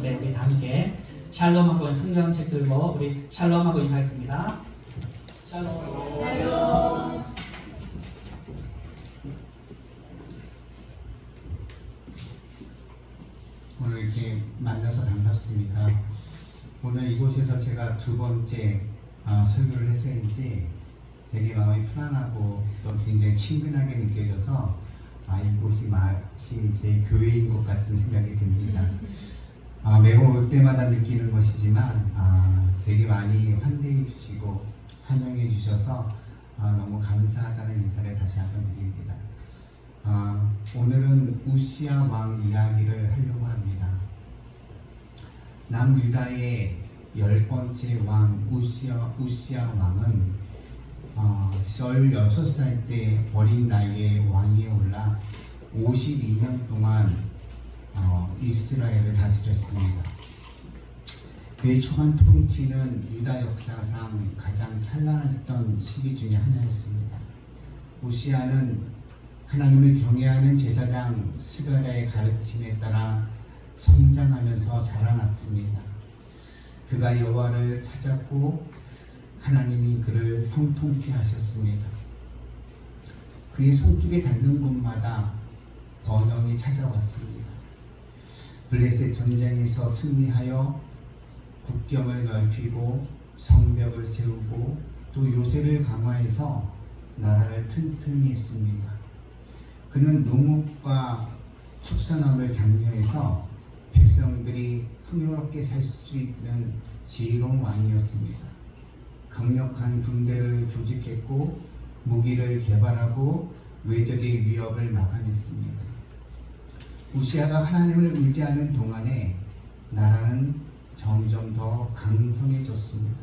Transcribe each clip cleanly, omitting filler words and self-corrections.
텐데 우리 다 함께 샬롬하고 성경책 들고 우리 샬롬하고 인사했습니다. 샬롬. 샬롬. 오늘 이렇게 만나서 반갑습니다. 오늘 이곳에서 제가 두 번째 설교를 했었는데 되게 마음이 편안하고 또 굉장히 친근하게 느껴져서 이곳이 마치 제 교회인 것 같은 생각이 듭니다. 매번 올 때마다 느끼는 것이지만 되게 많이 환대해 주시고 환영해 주셔서 너무 감사하다는 인사를 다시 한번 드립니다. 오늘은 우시야 왕 이야기를 하려고 합니다. 남유다의 10번째 왕 우시야 왕은 16살 때 어린 나이에 왕위에 올라 52년 동안 이스라엘을 다스렸습니다. 그의 초반 통치는 유다 역사상 가장 찬란했던 시기 중에 하나였습니다. 우시야는 하나님을 경외하는 제사장 스가랴의 가르침에 따라 성장하면서 자라났습니다. 그가 여호와를 찾았고 하나님이 그를 형통케 하셨습니다. 그의 손길이 닿는 곳마다 번영이 찾아왔습니다. 블레셋 전쟁에서 승리하여 국경을 넓히고 성벽을 세우고 또 요새를 강화해서 나라를 튼튼히 했습니다. 그는 농업과 축산업을 장려해서 백성들이 풍요롭게 살 수 있는 지혜로운 왕이었습니다. 강력한 군대를 조직했고 무기를 개발하고 외적의 위협을 막아냈습니다. 우시야가 하나님을 의지하는 동안에 나라는 점점 더 강성해졌습니다.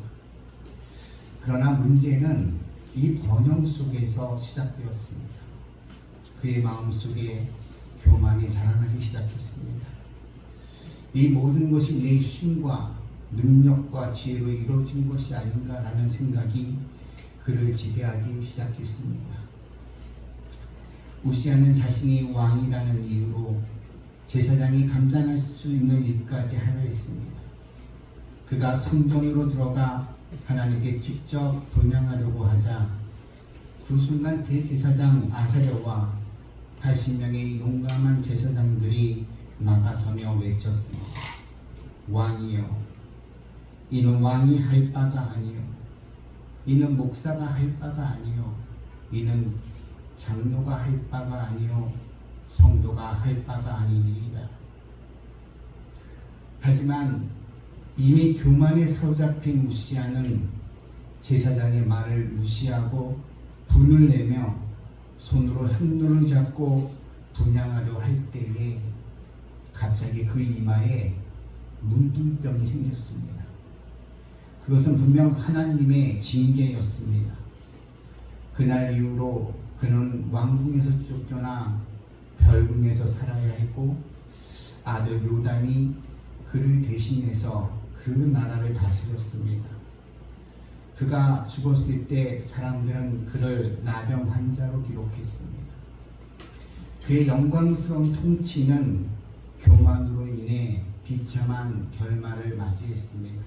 그러나 문제는 이 번영 속에서 시작되었습니다. 그의 마음속에 교만이 자라나기 시작했습니다. 이 모든 것이 내 힘과 능력과 지혜로 이루어진 것이 아닌가라는 생각이 그를 지배하기 시작했습니다. 우시야는 자신이 왕이라는 이유로 제사장이 감당할 수 있는 일까지 하려 했습니다. 그가 성전으로 들어가 하나님께 직접 분향하려고 하자 그 순간 대제사장 아사랴와 80명의 용감한 제사장들이 나가서며 외쳤습니다. 왕이여, 이는 왕이 할 바가 아니요, 이는 목사가 할 바가 아니요, 이는 장로가 할 바가 아니요, 성도가 할 바가 아니니이다. 하지만 이미 교만에 사로잡힌 우시야는 제사장의 말을 무시하고 분을 내며 손으로 흙노를 잡고 분향하려 할 때에 갑자기 그 이마에 문둥병이 생겼습니다. 그것은 분명 하나님의 징계였습니다. 그날 이후로 그는 왕궁에서 쫓겨나 별궁에서 살아야 했고 아들 요담이 그를 대신해서 그 나라를 다스렸습니다. 그가 죽었을 때 사람들은 그를 나병 환자로 기록했습니다. 그의 영광스러운 통치는 교만으로 인해 비참한 결말을 맞이했습니다.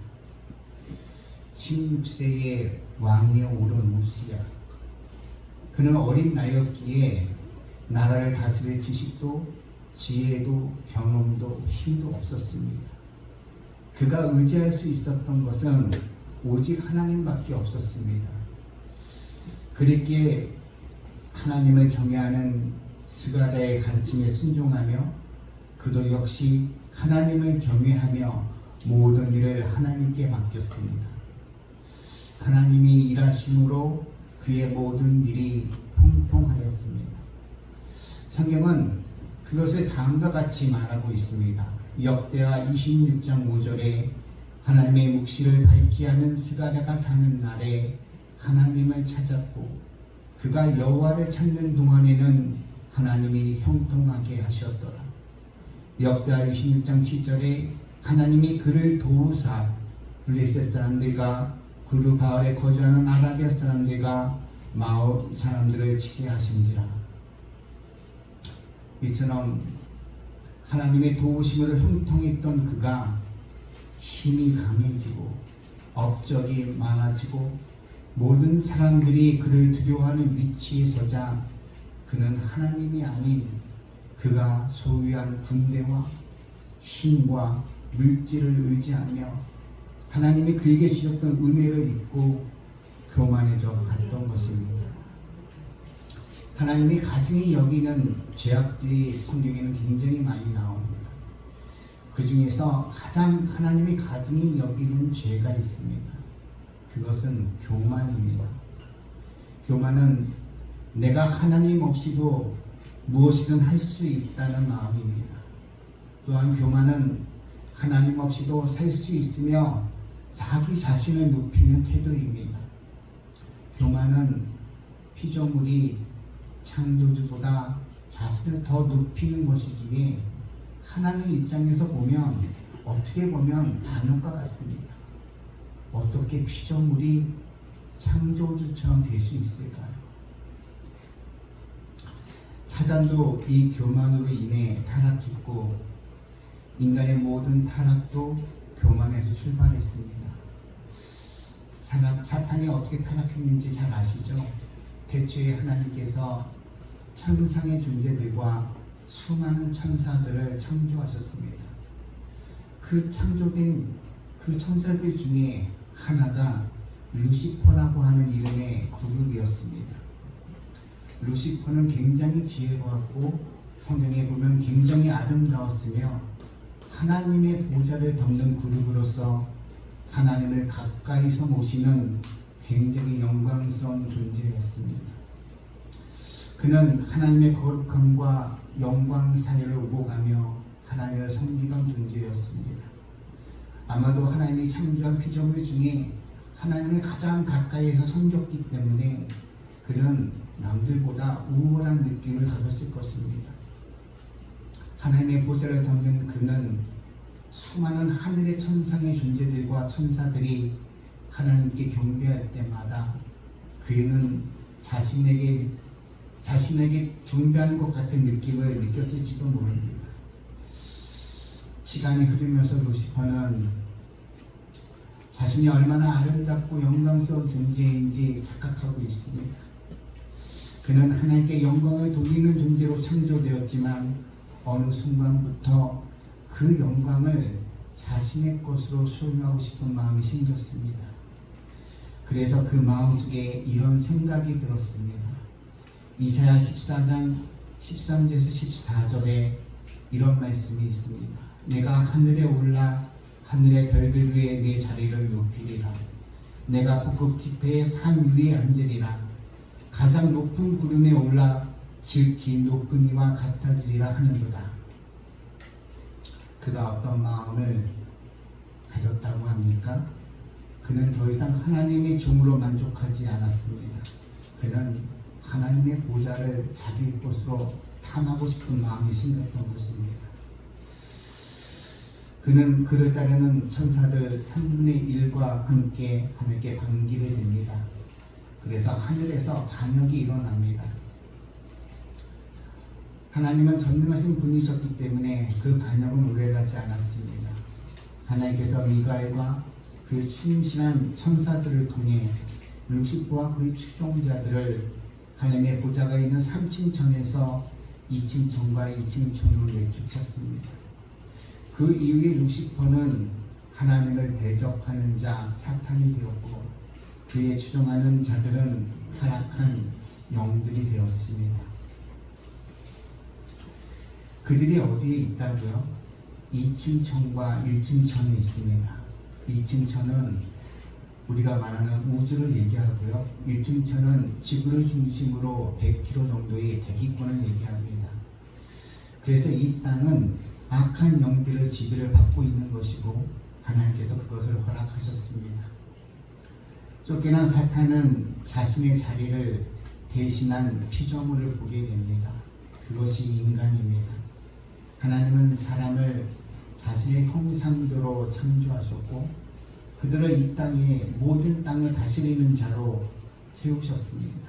16세의 왕위에 오른 우시야, 그는 어린 나이였기에 나라를 다스릴 지식도 지혜도 경험도 힘도 없었습니다. 그가 의지할 수 있었던 것은 오직 하나님밖에 없었습니다. 그랬기에 하나님을 경외하는 스가랴의 가르침에 순종하며 그도 역시 하나님을 경외하며 모든 일을 하나님께 맡겼습니다. 하나님이 일하심으로 그의 모든 일이 형통하였습니다. 성경은 그것을 다음과 같이 말하고 있습니다. 역대하 26장 5절에 하나님의 묵시를 밝히 하는 스가랴가 사는 날에 하나님을 찾았고 그가 여호와를 찾는 동안에는 하나님이 형통하게 하셨더라. 역대하 26장 7절에 하나님이 그를 도우사 블레셋 사람들과 구르바알에 거주하는 아라비아 사람들과 마오 사람들을 치게 하신지라. 이처럼 하나님의 도우심으로 형통했던 그가 힘이 강해지고 업적이 많아지고 모든 사람들이 그를 두려워하는 위치에 서자 그는 하나님이 아닌 그가 소유한 군대와 힘과 물질을 의지하며 하나님이 그에게 주셨던 은혜를 잊고 교만해져 갔던 것입니다. 하나님이 가증히 여기는 죄악들이 성경에는 굉장히 많이 나옵니다. 그 중에서 가장 하나님이 가증히 여기는 죄가 있습니다. 그것은 교만입니다. 교만은 내가 하나님 없이도 무엇이든 할 수 있다는 마음입니다. 또한 교만은 하나님 없이도 살 수 있으며 자기 자신을 높이는 태도입니다. 교만은 피조물이 창조주보다 자신을 더 높이는 것이기에 하나님 입장에서 보면 어떻게 보면 반역과 같습니다. 어떻게 피조물이 창조주처럼 될 수 있을까요? 사단도 이 교만으로 인해 타락했고 인간의 모든 타락도 교만에서 출발했습니다. 사탄이 어떻게 타락했는지 잘 아시죠? 태초에 하나님께서 천상의 존재들과 수많은 천사들을 창조하셨습니다. 그 창조된 그 천사들 중에 하나가 루시퍼라고 하는 이름의 그룹이었습니다. 루시퍼는 굉장히 지혜로웠고 성경에 보면 굉장히 아름다웠으며 하나님의 보좌를 덮는 그룹으로서 하나님을 가까이서 모시는 굉장히 영광스러운 존재였습니다. 그는 하나님의 거룩함과 영광 사이를 오고 가며 하나님을 섬기던 존재였습니다. 아마도 하나님이 창조한 피조물 중에 하나님을 가장 가까이에서 섬겼기 때문에 그는 남들보다 우월한 느낌을 가졌을 것입니다. 하나님의 보좌를 덮는 그는 수많은 하늘의 천상의 존재들과 천사들이 하나님께 경배할 때마다 그는 자신에게 경배하는 것 같은 느낌을 느꼈을지도 모릅니다. 시간이 흐르면서 루시퍼는 자신이 얼마나 아름답고 영광스러운 존재인지 착각하고 있습니다. 그는 하나님께 영광을 돌리는 존재로 창조되었지만 어느 순간부터 그 영광을 자신의 것으로 소유하고 싶은 마음이 생겼습니다. 그래서 그 마음속에 이런 생각이 들었습니다. 이사야 14장 13절에서 14절에 이런 말씀이 있습니다. 내가 하늘에 올라 하늘의 별들 위에 내 자리를 높이리라. 내가 북극 지폐의 산 위에 앉으리라. 가장 높은 구름에 올라 지극히 높은 이와 같아지리라 하는도다. 그가 어떤 마음을 가졌다고 합니까? 그는 더 이상 하나님의 종으로 만족하지 않았습니다. 그는 하나님의 보좌를 자기 것으로 탐하고 싶은 마음이 생겼던 것입니다. 그는 그를 따르는 천사들 3분의 1과 함께 하늘께 반기게 됩니다. 그래서 하늘에서 반역이 일어납니다. 하나님은 전능하신 분이셨기 때문에 그 반역은 오래가지 않았습니다. 하나님께서 미가엘과 그 충실한 천사들을 통해 루시퍼와 그의 추종자들을 하나님의 보좌가 있는 3층천에서 2층천과 2층천으로 내쫓았습니다. 그 이후에 루시퍼는 하나님을 대적하는 자 사탄이 되었고 그의 추종하는 자들은 타락한 영들이 되었습니다. 그들이 어디에 있다고요? 2층천과 1층천에 있습니다. 2층천은 우리가 말하는 우주를 얘기하고요. 1층천은 지구를 중심으로 100km 정도의 대기권을 얘기합니다. 그래서 이 땅은 악한 영들의 지배를 받고 있는 것이고 하나님께서 그것을 허락하셨습니다. 쫓겨난 사탄은 자신의 자리를 대신한 피조물을 보게 됩니다. 그것이 인간입니다. 하나님은 사람을 자신의 형상대로 창조하셨고 그들을 이 땅에 모든 땅을 다스리는 자로 세우셨습니다.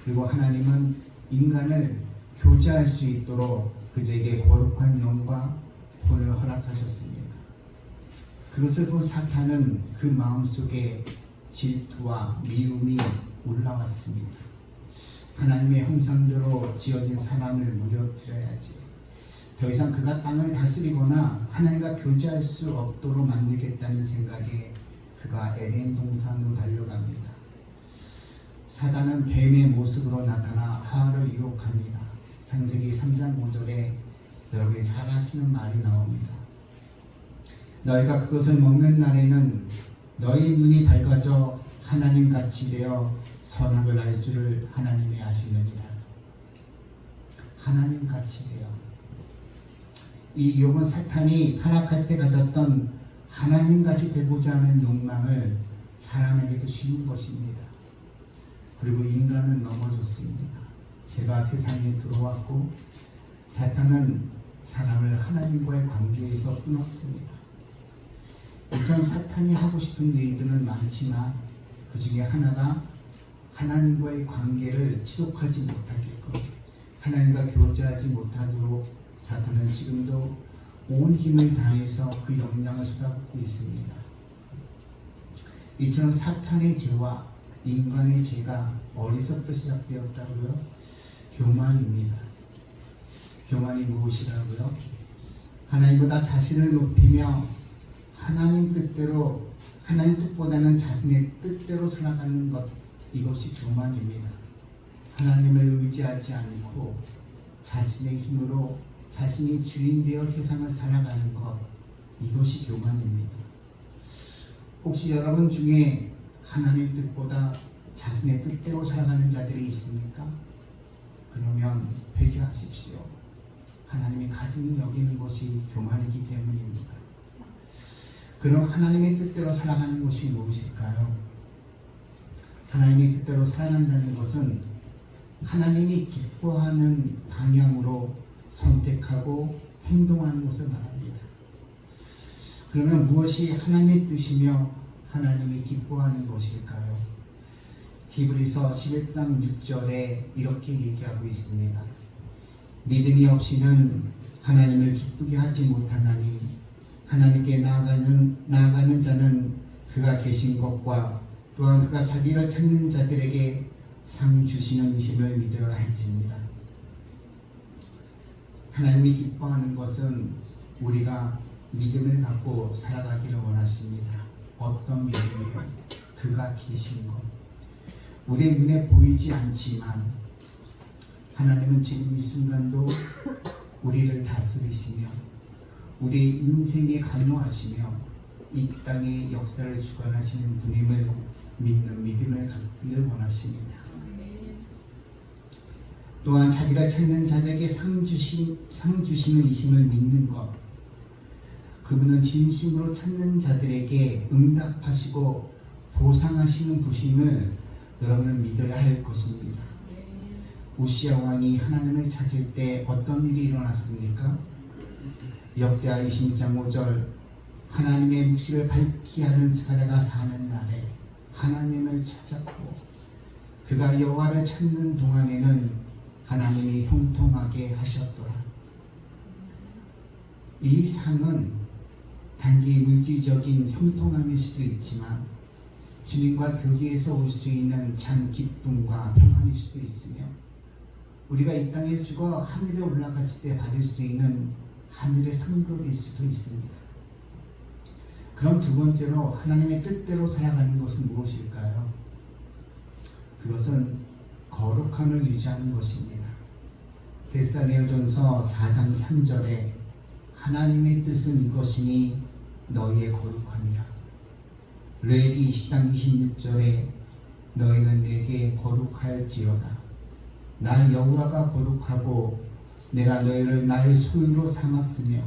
그리고 하나님은 인간을 교제할 수 있도록 그들에게 거룩한 영과 혼을 허락하셨습니다. 그것을 본 사탄은 그 마음속에 질투와 미움이 올라왔습니다. 하나님의 형상대로 지어진 사람을 무너뜨려야지. 더 이상 그가 땅을 다스리거나 하나님과 교제할 수 없도록 만들겠다는 생각에 그가 에덴 동산으로 달려갑니다. 사단은 뱀의 모습으로 나타나 하와를 유혹합니다. 창세기 3장 5절에 여러분이 잘 아시는 말이 나옵니다. 너희가 그것을 먹는 날에는 너희 눈이 밝아져 하나님같이 되어 선악을 알 줄을 하나님이 아시느니라. 하나님같이 되어. 이 욥은 사탄이 타락할 때 가졌던 하나님같이 되고자 하는 욕망을 사람에게도 심은 것입니다. 그리고 인간은 넘어졌습니다. 죄가 세상에 들어왔고 사탄은 사람을 하나님과의 관계에서 끊었습니다. 이처럼 사탄이 하고 싶은 일들은 많지만 그 중에 하나가 하나님과의 관계를 지속하지 못하게끔, 하나님과 교제하지 못하도록 사탄은 지금도 온 힘을 다해서 그 역량을 쏟아붓고 있습니다. 이처럼 사탄의 죄와 인간의 죄가 어디서부터 시작되었다고요? 교만입니다. 교만이 무엇이라고요? 하나님보다 자신을 높이며 하나님 뜻대로, 하나님 뜻보다는 자신의 뜻대로 살아가는 것, 이것이 교만입니다. 하나님을 의지하지 않고 자신의 힘으로 자신이 주인 되어 세상을 살아가는 것, 이것이 교만입니다. 혹시 여러분 중에 하나님 뜻보다 자신의 뜻대로 살아가는 자들이 있습니까? 그러면 회개하십시오. 하나님이 가증히 여기는 것이 교만이기 때문입니다. 그럼 하나님의 뜻대로 살아가는 것이 무엇일까요? 하나님의 뜻대로 살아간다는 것은 하나님이 기뻐하는 방향으로 선택하고 행동하는 것을 말합니다. 그러면 무엇이 하나님의 뜻이며 하나님이 기뻐하는 것일까요? 히브리서 11장 6절에 이렇게 얘기하고 있습니다. 믿음이 없이는 하나님을 기쁘게 하지 못하나니 하나님께 나아가는 자는 그가 계신 것과 또한 그가 자기를 찾는 자들에게 상 주시는 이심을 믿어야 할지니라. 하나님이 기뻐하는 것은 우리가 믿음을 갖고 살아가기를 원하십니다. 어떤 믿음이요? 그가 계신 것. 우리 눈에 보이지 않지만 하나님은 지금 이 순간도 우리를 다스리시며 우리 인생에 관여하시며 이 땅의 역사를 주관하시는 분임을 믿는 믿음을 갖기를 원하십니다. 또한 자기가 찾는 자들에게 상 주시는 이심을 믿는 것, 그분은 진심으로 찾는 자들에게 응답하시고 보상하시는 부심을 여러분은 믿어야 할 것입니다. 우시야 왕이 하나님을 찾을 때 어떤 일이 일어났습니까? 역대하 26장 5절, 하나님의 묵시를 밝히 하는 사자가 사는 날에 하나님을 찾았고 그가 여호와를 찾는 동안에는 하나님이 형통하게 하셨더라. 이 상은 단지 물질적인 형통함일 수도 있지만 주님과 교제에서 올 수 있는 참 기쁨과 평안일 수도 있으며 우리가 이 땅에 죽어 하늘에 올라갔을 때 받을 수 있는 하늘의 상급일 수도 있습니다. 그럼 두 번째로 하나님의 뜻대로 살아가는 것은 무엇일까요? 그것은 거룩함을 유지하는 것입니다. 데살로니가전서 4장 3절에 하나님의 뜻은 이것이니 너희의 거룩함이라. 레위기 20장 26절에 너희는 내게 거룩할지어다. 나 여호와가 거룩하고 내가 너희를 나의 소유로 삼았으며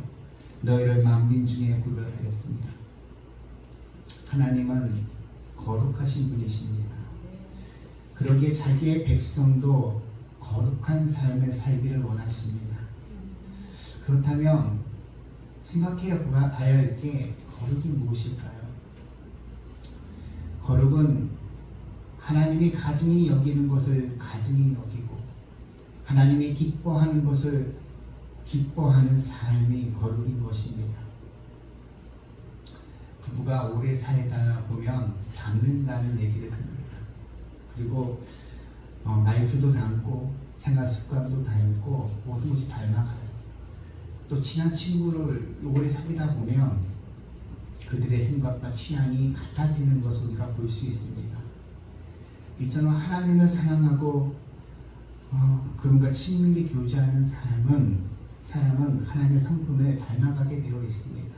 너희를 만민 중에 구별하였습니다. 하나님은 거룩하신 분이십니다. 그러기에 자기의 백성도 거룩한 삶을 살기를 원하십니다. 그렇다면 생각해 봐야 할 게 거룩이 무엇일까요? 거룩은 하나님이 가증히 여기는 것을 가증히 여기고 하나님이 기뻐하는 것을 기뻐하는 삶이 거룩인 것입니다. 부부가 오래 살다 보면 닮는다는 얘기를 듭니다. 그리고 말투도 닮고 생활 습관도 닮고 모든 것이 닮아가요. 또 친한 친구를 오래 사귀다 보면 그들의 생각과 취향이 같아지는 것을 우리가 볼 수 있습니다. 이처럼 하나님을 사랑하고 그분과 친밀히 교제하는 사람은 하나님의 성품을 닮아가게 되어 있습니다.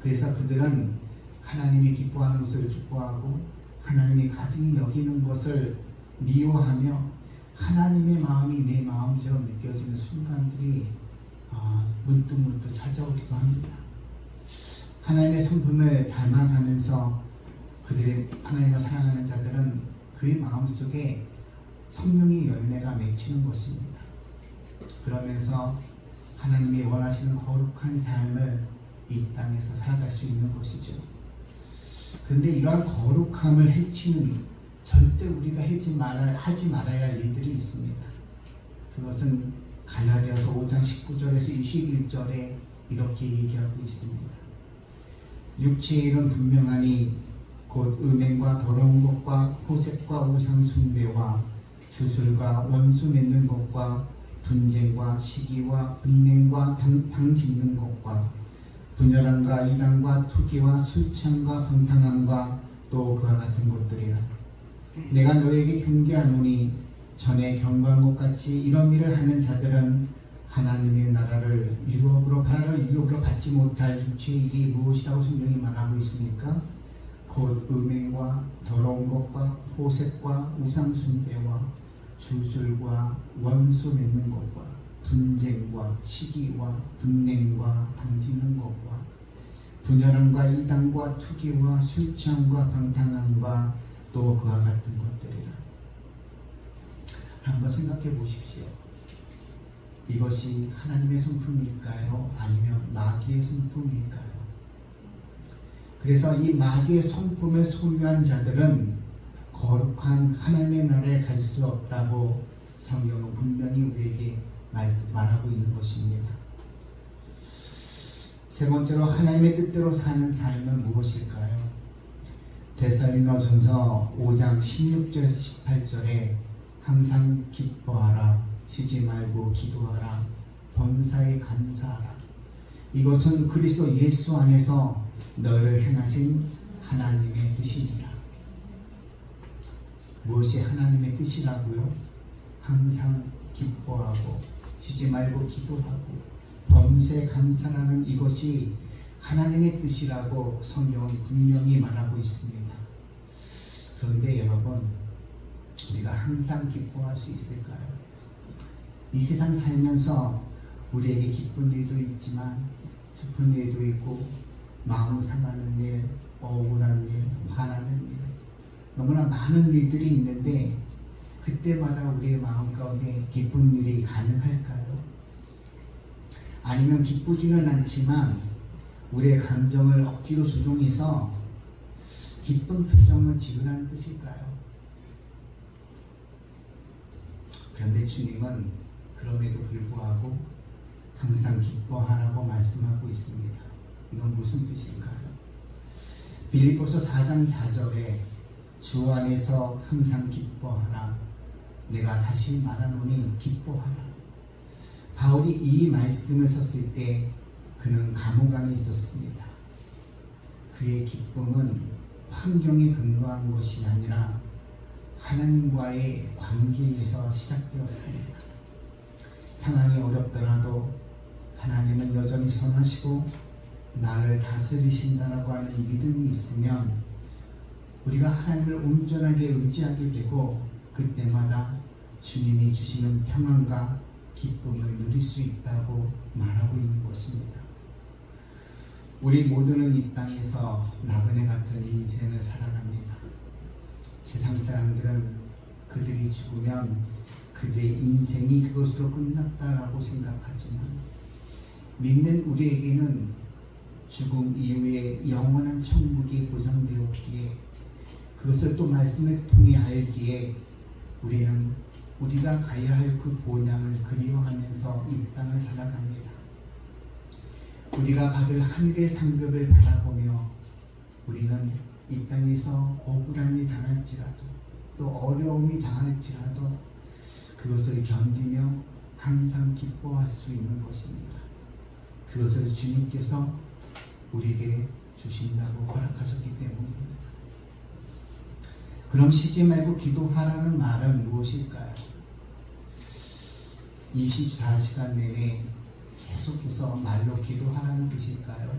그래서 그들은 하나님이 기뻐하는 것을 기뻐하고 하나님이 가증히 여기는 것을 미워하며 하나님의 마음이 내 마음처럼 느껴지는 순간들이 문득문득 찾아오기도 합니다. 하나님의 성품을 닮아가면서 그들의 하나님을 사랑하는 자들은 그의 마음속에 성령의 열매가 맺히는 것입니다. 그러면서 하나님이 원하시는 거룩한 삶을 이 땅에서 살아갈 수 있는 것이죠. 그런데 이러한 거룩함을 해치는 절대 우리가 하지 말아야 할 일들이 있습니다. 그것은 갈라디아서 5장 19절에서 21절에 이렇게 얘기하고 있습니다. 육체의 일은 분명하니 곧 음행과 더러운 것과 호색과 우상 숭배와 주술과 원수 맺는 것과 분쟁과 시기와 분냉과 당 짓는 것과 분열함과 이단과 투기와 술취함과 방탕함과 또 그와 같은 것들이라. 내가 너에게 경계하노니 전에 경고한 것 같이 이런 일을 하는 자들은 하나님의 나라를 유혹으로 받지 못할 육체의 일이 무엇이라고 성경이 말하고 있습니까? 곧 음행과 더러운 것과 호색과 우상 숭배와 주술과 원수 맺는 것과 분쟁과 시기와 분냉과 당짓는 것과 분열함과 이단과 투기와 술 취함과 방탕함과 또 그와 같은 것들이라. 한번 생각해 보십시오. 이것이 하나님의 성품일까요? 아니면 마귀의 성품일까요? 그래서 이 마귀의 성품을 소유한 자들은 거룩한 하나님의 나라에 갈 수 없다고 성경은 분명히 우리에게 말하고 있는 것입니다. 세 번째로 하나님의 뜻대로 사는 삶은 무엇일까요? 데살로니가전서 5장 16절에서 18절에 항상 기뻐하라, 쉬지 말고 기도하라, 범사에 감사하라. 이것은 그리스도 예수 안에서 너를 행하신 하나님의 뜻이니라. 무엇이 하나님의 뜻이라고요? 항상 기뻐하고 쉬지 말고 기도하고 범사에 감사하는 이것이 하나님의 뜻이라고 성경은 분명히 말하고 있습니다. 그런데 여러분, 우리가 항상 기뻐할 수 있을까요? 이 세상 살면서 우리에게 기쁜 일도 있지만 슬픈 일도 있고 마음 상하는 일, 억울한 일, 화나는 일, 너무나 많은 일들이 있는데 그때마다 우리의 마음 가운데 기쁜 일이 가능할까요? 아니면 기쁘지는 않지만 우리의 감정을 억지로 조종해서 기쁜 표정을 지으라는 뜻일까요? 그런데 주님은 그럼에도 불구하고 항상 기뻐하라고 말씀하고 있습니다. 이건 무슨 뜻일까요? 빌립보서 4장 4절에 주 안에서 항상 기뻐하라. 내가 다시 말하노니 기뻐하라. 바울이 이 말씀을 썼을 때 그는 감옥 안에 있었습니다. 그의 기쁨은 환경에 근거한 것이 아니라 하나님과의 관계에서 시작되었습니다. 상황이 어렵더라도 하나님은 여전히 선하시고 나를 다스리신다라고 하는 믿음이 있으면 우리가 하나님을 온전하게 의지하게 되고 그때마다 주님이 주시는 평안과 기쁨을 누릴 수 있다고 말하고 있는 것입니다. 우리 모두는 이 땅에서 나그네 같은 인생을 살아갑니다. 세상 사람들은 그들이 죽으면 그들의 인생이 그것으로 끝났다라고 생각하지만 믿는 우리에게는 죽음 이후에 영원한 천국이 보장되었기에 그것을 또 말씀을 통해 알기에 우리는 우리가 가야 할 그 본향을 그리워하면서 이 땅을 살아갑니다. 우리가 받을 하늘의 상급을 바라보며 우리는 이 땅에서 억울함이 당할지라도 또 어려움이 당할지라도 그것을 견디며 항상 기뻐할 수 있는 것입니다. 그것을 주님께서 우리에게 주신다고 허락하셨기 때문입니다. 그럼 쉬지 말고 기도하라는 말은 무엇일까요? 24시간 내내 계속해서 말로 기도하라는 뜻일까요?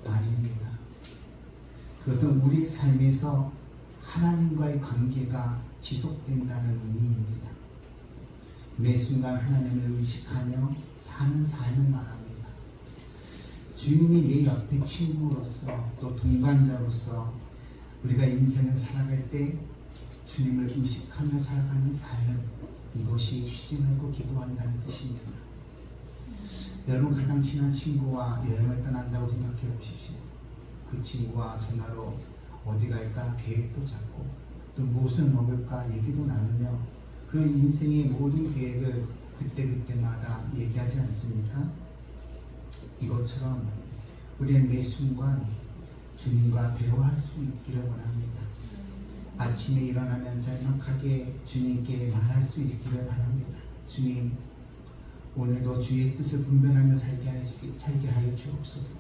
아닙니다. 그것은 우리 삶에서 하나님과의 관계가 지속된다는 의미입니다. 매 순간 하나님을 의식하며 사는 삶을 말합니다. 주님이 내 옆에 친구로서 또 동반자로서 우리가 인생을 살아갈 때 주님을 의식하며 살아가는 삶, 이것이 쉬지 말고 기도한다는 뜻입니다. 여러분 가장 친한 친구와 여행을 떠난다고 생각해 보십시오. 그 친구와 전화로 어디 갈까 계획도 잡고 또 무엇을 먹을까 얘기도 나누며 그 인생의 모든 계획을 그때그때마다 얘기하지 않습니까? 이것처럼 우리는 매 순간 주님과 대화할 수 있기를 원합니다. 아침에 일어나면 짤막하게 주님께 말할 수 있기를 바랍니다. 주님, 오늘도 주의 뜻을 분별하며 살게 하여 주옵소서.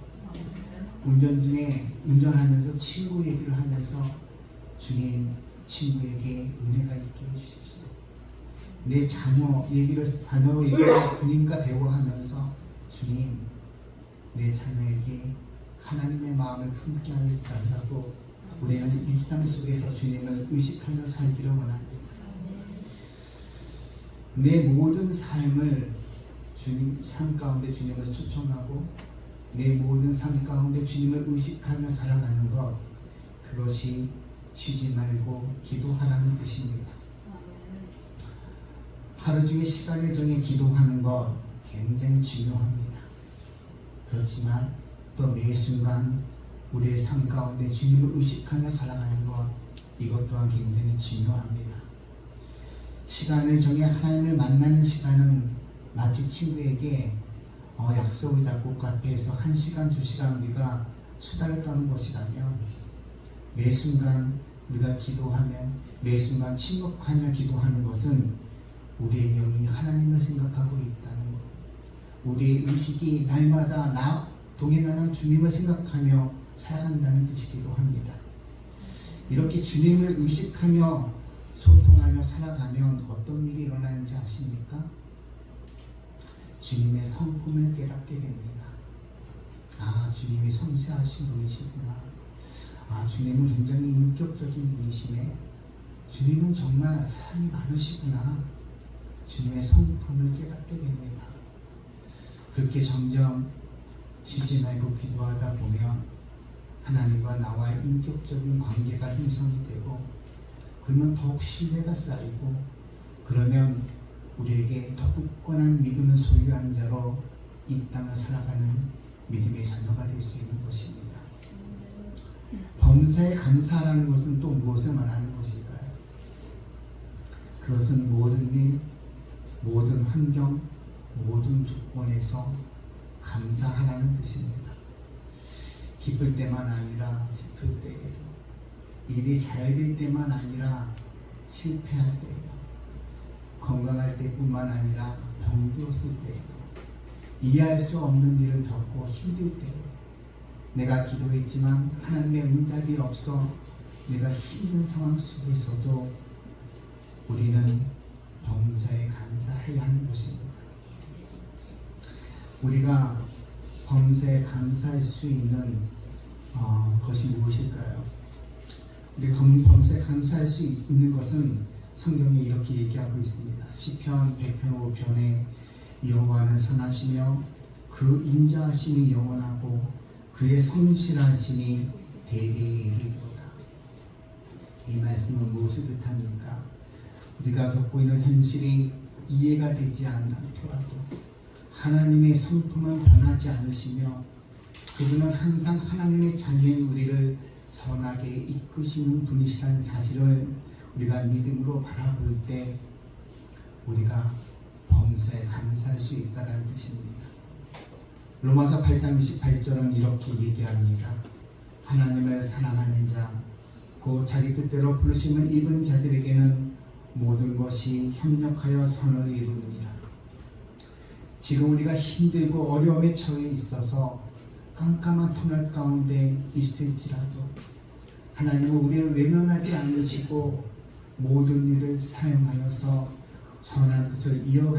운전 중에 운전하면서 친구 얘기를 하면서 주님, 친구에게 은혜가 있게 해주십시오. 내 자녀 얘기를 그님과 대화하면서 주님, 내 자녀에게 하나님의 마음을 품게 하여 달라고 우리는 일상 속에서 주님을 의식하며 살기를 원합니다. 내 모든 삶을 주님 삶 가운데 주님을 초청하고 내 모든 삶 가운데 주님을 의식하며 살아가는 것, 그것이 쉬지 말고 기도하라는 뜻입니다. 하루 중에 시간을 정해 기도하는 것 굉장히 중요합니다. 그렇지만 또 매 순간 우리의 삶 가운데 주님을 의식하며 살아가는 것, 이것 또한 굉장히 중요합니다. 시간을 정해 하나님을 만나는 시간은 마치 친구에게 약속을 잡고 카페에서 1시간, 2시간 우리가 수다를 떠는 것이라면 매 순간 우리가 기도하며 매 순간 침묵하며 기도하는 것은 우리의 영이 하나님을 생각하고 있다는 것, 우리의 의식이 날마다 동행하는 주님을 생각하며 살아간다는 뜻이기도 합니다. 이렇게 주님을 의식하며 소통하며 살아가면 어떤 일이 일어나는지 아십니까? 주님의 성품을 깨닫게 됩니다. 아, 주님이 섬세하신 분이시구나. 아, 주님은 굉장히 인격적인 분이시네. 주님은 정말 사랑이 많으시구나. 주님의 성품을 깨닫게 됩니다. 그렇게 점점 쉬지 말고 기도하다 보면 하나님과 나와의 인격적인 관계가 형성이 되고, 그러면 더욱 신뢰가 쌓이고, 그러면 우리에게 더 굳건한 믿음을 소유한 자로 이 땅을 살아가는 믿음의 자녀가 될 수 있는 것입니다. 범사에 감사하라는 것은 또 무엇을 말하는 것일까요? 그것은 모든 일, 모든 환경, 모든 조건에서 감사하라는 뜻입니다. 기쁠 때만 아니라 슬플 때에도, 일이 잘 될 때만 아니라 실패할 때에도, 건강할 때뿐만 아니라 병들었을 때에도, 이해할 수 없는 일을 겪고 힘들 때에도, 내가 기도했지만 하나님의 응답이 없어 내가 힘든 상황 속에서도 우리는 범사에 감사해야 하는 것입니다. 우리가 범사에 감사할 수 있는 것이 무엇일까요? 우리 범사에 감사할 수 있는 것은 성경에 이렇게 얘기하고 있습니다. 시편 100편 5편에 여호와는 선하시며 그 인자하심이 영원하고 그의 성실하심이 대대에 이르리로다. 이 말씀은 무엇을 뜻합니까? 우리가 겪고 있는 현실이 이해가 되지 않더라도 하나님의 성품은 변하지 않으시며 그분은 항상 하나님의 자녀인 우리를 선하게 이끄시는 분이시라는 사실을 우리가 믿음으로 바라볼 때 우리가 범사에 감사할 수 있다는 뜻입니다. 로마서 8장 28절은 이렇게 얘기합니다. 하나님을 사랑하는 자, 곧 자기 뜻대로 부르심을 입은 자들에게는 모든 것이 협력하여 선을 이루느니라. 지금 우리가 힘들고 어려움에 처해 있어서 깜깜한 터널 가운데 있을지라도 하나님은 우리를 외면하지 않으시고 모든 일을 사용하여서 선한 뜻을 이루어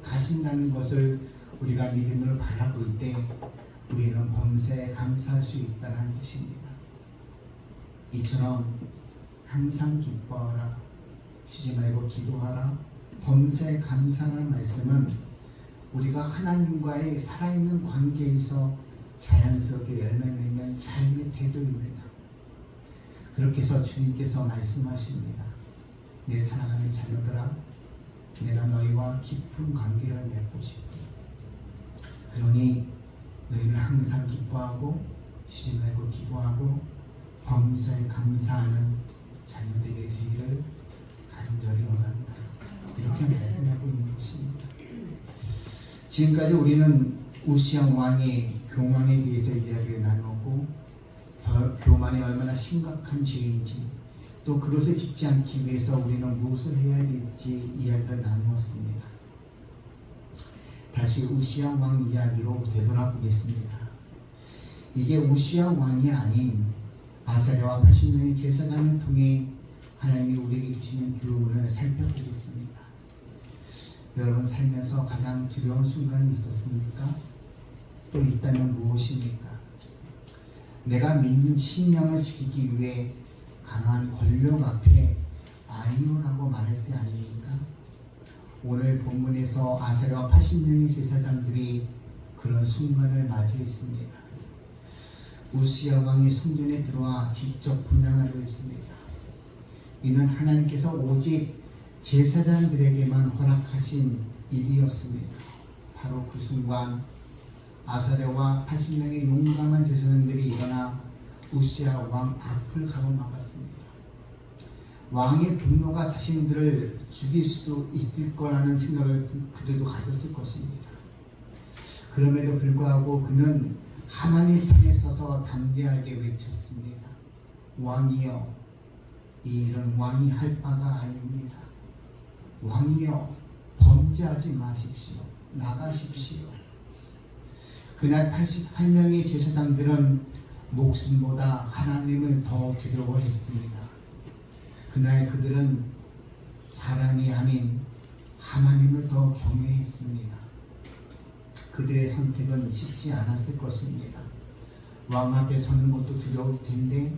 가신다는 것을 우리가 믿음으로 바라볼 때 우리는 범사에 감사할 수 있다는 뜻입니다. 이처럼 항상 기뻐하라, 쉬지 말고 기도하라, 범사에 감사하는 말씀은 우리가 하나님과의 살아있는 관계에서 자연스럽게 열매맺는 삶의 태도입니다. 그렇게 해서 주님께서 말씀하십니다. 내 사랑하는 자녀들아, 내가 너희와 깊은 관계를 맺고 싶다. 그러니 너희는 항상 기뻐하고 쉬지 말고 기도하고 범사에 감사하는 자녀들이 되기를 간절히 원한다. 이렇게 말씀하고 있는 것입니다. 지금까지 우리는 우시야 왕의 교만에 대해서 이야기를 나누고 교만이 얼마나 심각한 죄인지 또 그것을 짓지 않기 위해서 우리는 무엇을 해야 될지 이야기를 나누었습니다. 다시 우시야 왕 이야기로 되돌아보겠습니다. 이제 우시야 왕이 아닌 아사랴와 80명의 제사장을 통해 하나님이 우리에게 주시는 교훈을 살펴보겠습니다. 여러분 살면서 가장 두려운 순간이 있었습니까? 또 있다면 무엇입니까? 내가 믿는 신념을 지키기 위해 강한 권력 앞에 아니오라고 말할 때 아닙니까? 오늘 본문에서 아사랴와 80명의 제사장들이 그런 순간을 맞이했습니다. 우시야 왕이 성전에 들어와 직접 분향하려 했습니다. 이는 하나님께서 오직 제사장들에게만 허락하신 일이었습니다. 바로 그 순간 아사랴와 80명의 용감한 제사장들이 일어나 우시야 왕 앞을 가로막았습니다. 왕의 분노가 자신들을 죽일 수도 있을 거라는 생각을 그들도 가졌을 것입니다. 그럼에도 불구하고 그는 하나님 편에 서서 담대하게 외쳤습니다. 왕이여, 이 일은 왕이 할 바가 아닙니다. 왕이여, 범죄하지 마십시오. 나가십시오. 그날 88명의 제사장들은 목숨보다 하나님을 더 두려워했습니다. 그날 그들은 사람이 아닌 하나님을 더 경외했습니다. 그들의 선택은 쉽지 않았을 것입니다. 왕 앞에 서는 것도 두려울 텐데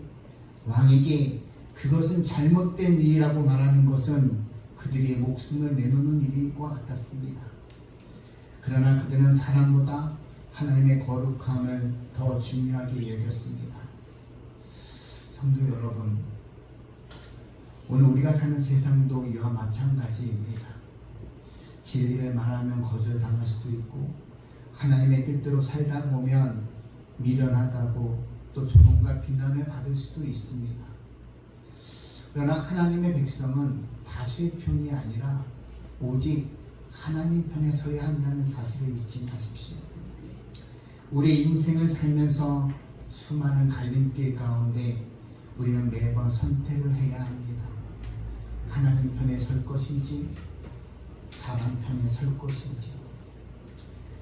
왕에게 그것은 잘못된 일이라고 말하는 것은 그들의 목숨을 내놓는 일인 것 같았습니다. 그러나 그들은 사람보다 하나님의 거룩함을 더 중요하게 여겼습니다. 성도 여러분, 오늘 우리가 사는 세상도 이와 마찬가지입니다. 진리를 말하면 거절당할 수도 있고 하나님의 뜻대로 살다 보면 미련하다고 또 조롱과 비난을 받을 수도 있습니다. 그러나 하나님의 백성은 다수의 편이 아니라 오직 하나님 편에 서야 한다는 사실을 잊지 마십시오. 우리의 인생을 살면서 수많은 갈림길 가운데 우리는 매번 선택을 해야 합니다. 하나님 편에 설 것인지 사람 편에 설 것인지.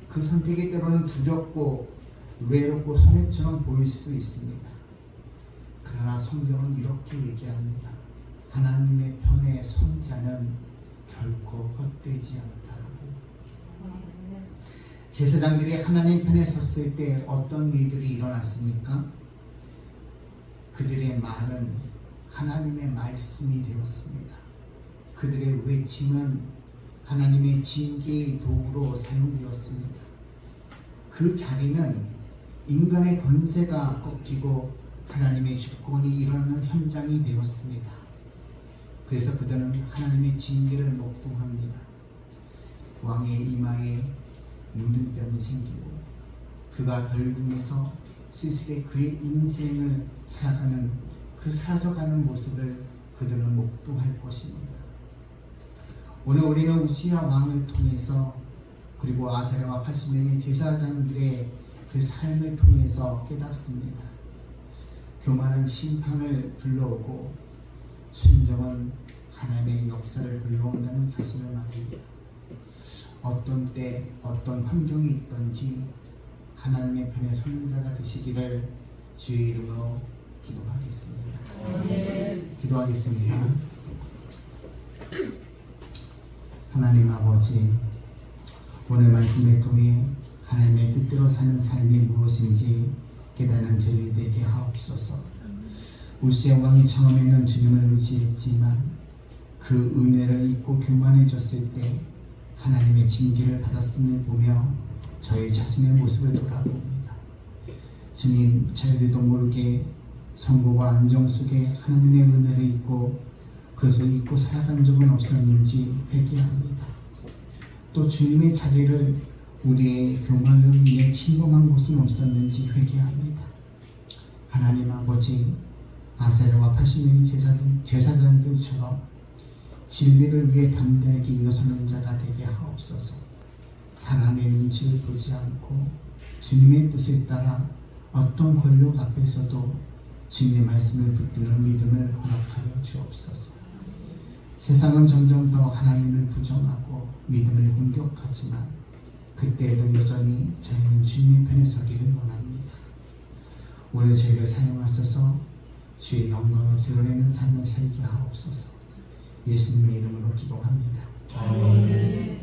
그 선택이 때로는 두렵고 외롭고 소매처럼 보일 수도 있습니다. 그러나 성경은 이렇게 얘기합니다. 하나님의 편에 선 자는 결코 헛되지 않다라고. 제사장들이 하나님 편에 섰을 때 어떤 일들이 일어났습니까? 그들의 말은 하나님의 말씀이 되었습니다. 그들의 외침은 하나님의 징계의 도구로 사용되었습니다. 그 자리는 인간의 권세가 꺾이고 하나님의 주권이 일어나는 현장이 되었습니다. 그래서 그들은 하나님의 징계를 목도합니다. 왕의 이마에 문둥병이 생기고 그가 벌궁에서 쓸쓸히 그의 인생을 살아가는 그 사라져가는 모습을 그들은 목도할 것입니다. 오늘 우리는 우시야 왕을 통해서 그리고 아사랴와 80명의 제사장들의 그 삶을 통해서 깨닫습니다. 교만은 심판을 불러오고 순종은 하나님의 역사를 불러온다는 사실을 말합니다. 어떤 때 어떤 환경이 있든지 하나님의 편에 서는 자가 되시기를 주의 이름으로 기도하겠습니다. 기도하겠습니다. 하나님 아버지, 오늘 말씀을 통해 하나님의 뜻대로 사는 삶이 무엇인지 깨닫는 저희 되게 하옵소서. 우시아 왕이 처음에는 주님을 의지했지만 그 은혜를 잊고 교만해졌을 때 하나님의 징계를 받았음을 보며 저희 자신의 모습을 돌아봅니다. 주님, 저희들도 모르게 성공과 안정 속에 하나님의 은혜를 잊고 그것을 잊고 살아간 적은 없었는지 회개합니다. 또 주님의 자리를 우리의 교만으로 인해 침범한 곳은 없었는지 회개합니다. 하나님 아버지, 아세라와 80명의 제사장들처럼 진리를 위해 담대하게 일어서는 자가 되게 하옵소서. 사람의 눈치를 보지 않고 주님의 뜻을 따라 어떤 권력 앞에서도 주님의 말씀을 붙드는 믿음을 허락하여 주옵소서. 세상은 점점 더 하나님을 부정하고 믿음을 공격하지만 그때에도 여전히 저희는 주님의 편에 서기를 원합니다. 오늘 저희를 사용하셔서 주의 영광을 드러내는 삶을 살게 하옵소서. 예수님의 이름으로 기도합니다. 아멘.